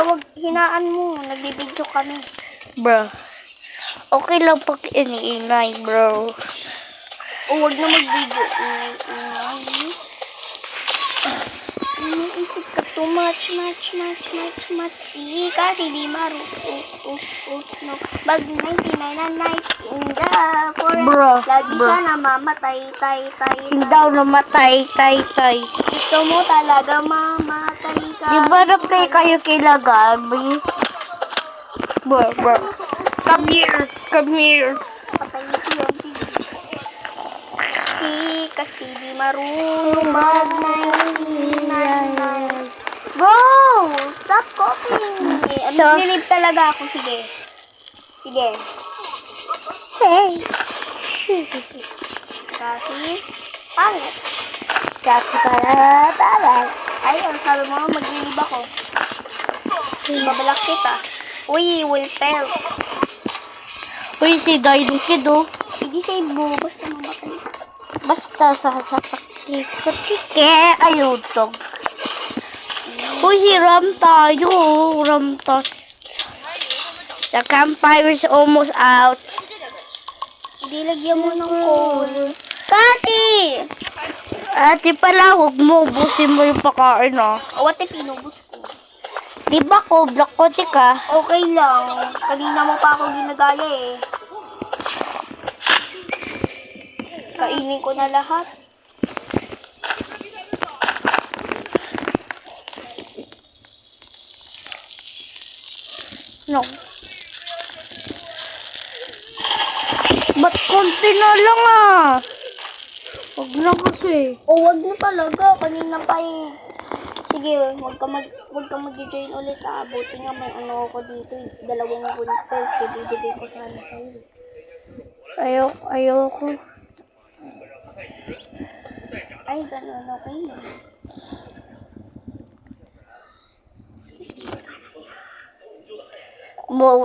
wag hinaan mo. Nagbibidyo kami. Bro. Okay lang pag iniingay, bro. O, wag na mag-video. Iniisip ka too much. Kasi di no. Bag 99 na night in the forest. Bro, Lagi bro. siya namamatay, tay. Daw namatay, tay. Gusto mo talaga mamatay ka. Di ba na-play kayo kila Gabi? Bro. Come here. Patay siya, sige. Kasi di marunong mag-99. Bro! Stop copying me. Nililip talaga ako. Sige. Hey. Kasi, pangit. Kasi para. Ayun, sabi mo, maglilib ako. Babalak kita. Uy, will fail. Uy, si Dino Kid, oh. Hindi save mo, basta mamatay. Basta sa tike. Ayaw to. Uy, si Ram tayo. The campfire is almost out. Hindi, lagyan mo ng coal. Kasi! Ate pala, huwag mo. Ubusin mo yung pakain, ah. What if inubos ko? Di ba ko, black kote ka? Okay lang. Kanina mo pa ako ginagaya eh. Kainin ko na lahat. No. Ba't konti na lang, ah? Huwag na kasi. O, wag na talaga. Kanina pa eh. Sige, wag ka mag-join ulit ah. Buti nga may ano ako dito. 2 content. Bibigay ko sana sa'yo. Ayoko. Ay, ganun. Okay. Mo,